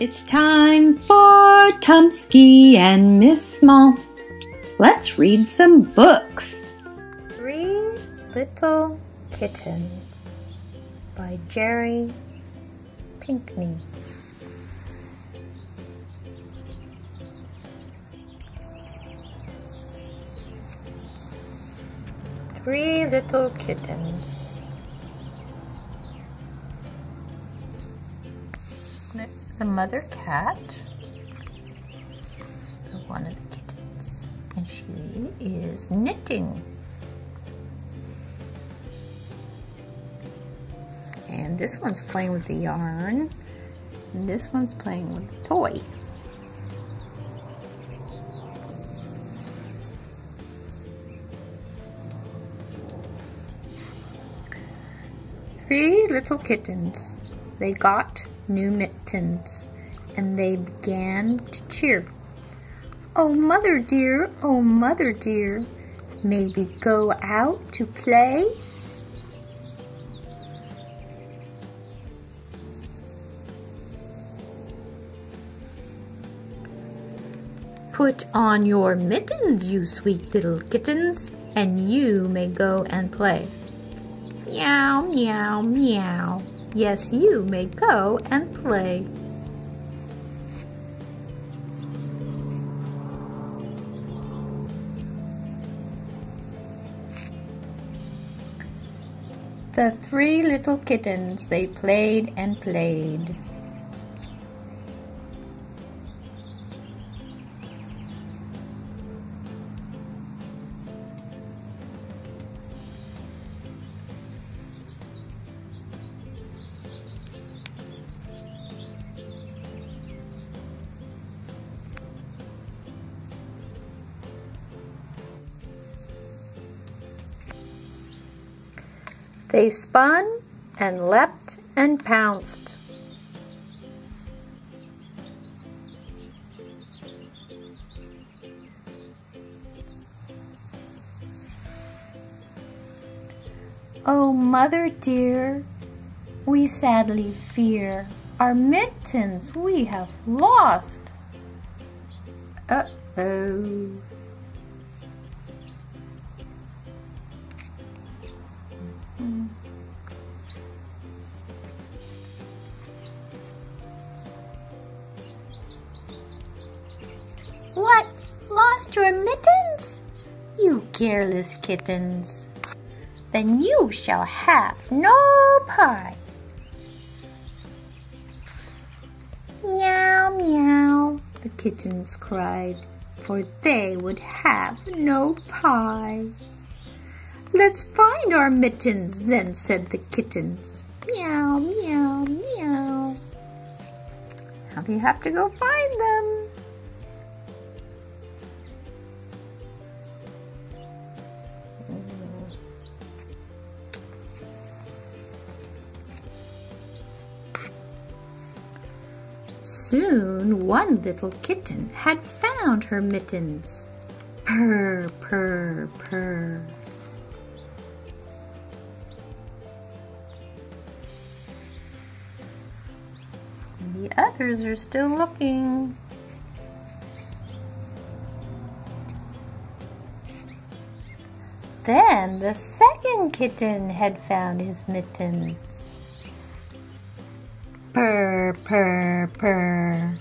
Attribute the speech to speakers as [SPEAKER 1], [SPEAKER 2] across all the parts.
[SPEAKER 1] It's time for Tumsky and Miss Small. Let's read some books.
[SPEAKER 2] 3 Little Kittens by Jerry Pinkney. Three little kittens. The mother cat, one of the kittens, and she is knitting. And this one's playing with the yarn, and this one's playing with the toy. Three little kittens. They got new mittens, and they began to cheer. Oh, mother dear, may we go out to play? Put on your mittens, you sweet little kittens, and you may go and play. Meow, meow, meow. Yes, you may go and play. The three little kittens, they played and played. They spun and leapt and pounced. Oh, mother dear, we sadly fear our mittens we have lost. Uh-oh. What? Lost your mittens? You careless kittens. Then you shall have no pie. Meow, meow, the kittens cried, for they would have no pie. Let's find our mittens, then said the kittens. Meow, meow, meow. Now they have to go find them. Soon one little kitten had found her mittens. Purr, purr, purr. And the others are still looking. Then the second kitten had found his mittens. Purr, purr, purr.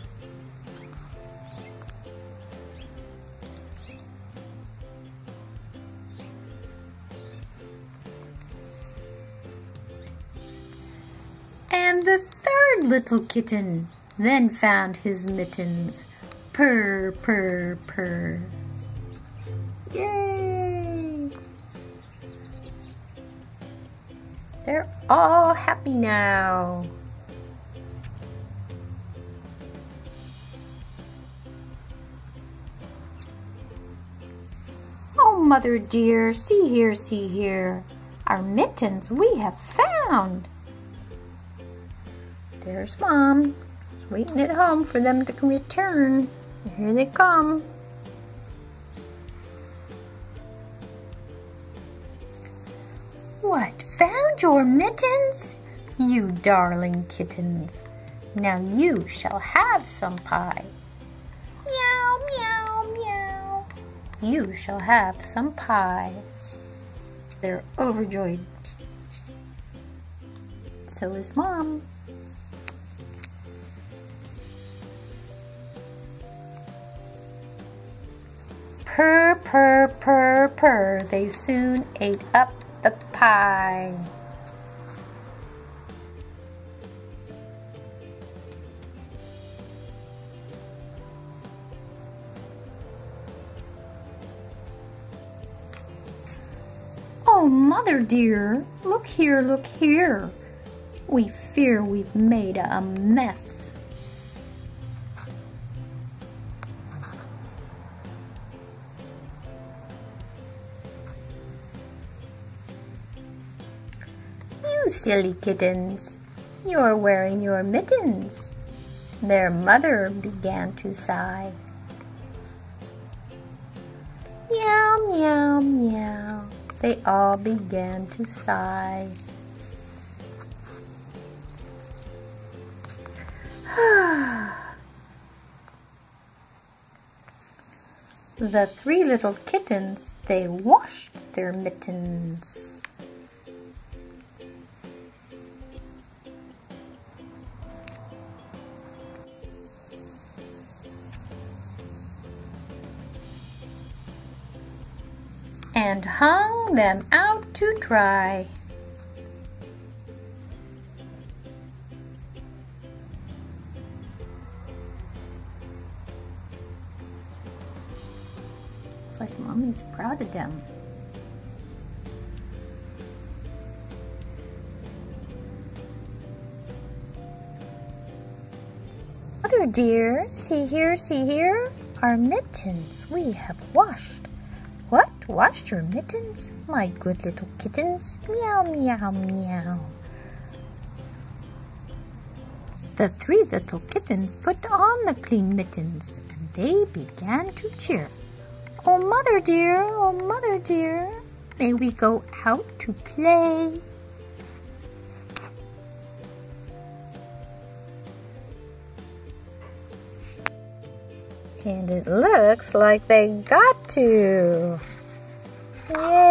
[SPEAKER 2] And the third little kitten then found his mittens. Purr, purr, purr. Yay! They're all happy now. Oh, mother dear, see here, our mittens we have found. There's Mom, waiting at home for them to return. Here they come. What, found your mittens? You darling kittens. Now you shall have some pie. Meow, meow, meow. You shall have some pie. They're overjoyed. So is Mom. Purr, purr, purr, purr. They soon ate up the pie. Oh, Mother dear, look here, look here. We fear we've made a mess. You silly kittens, you're wearing your mittens. Their mother began to sigh. Meow, meow, meow. They all began to sigh. The three little kittens, they washed their mittens. And hung them out to dry. It's like Mommy's proud of them. Mother dear, see here, our mittens we have washed. What? Washed your mittens? My good little kittens. Meow, meow, meow. The three little kittens put on the clean mittens, and they began to cheer. Oh, Mother dear, may we go out to play? And it looks like they got to. Yay!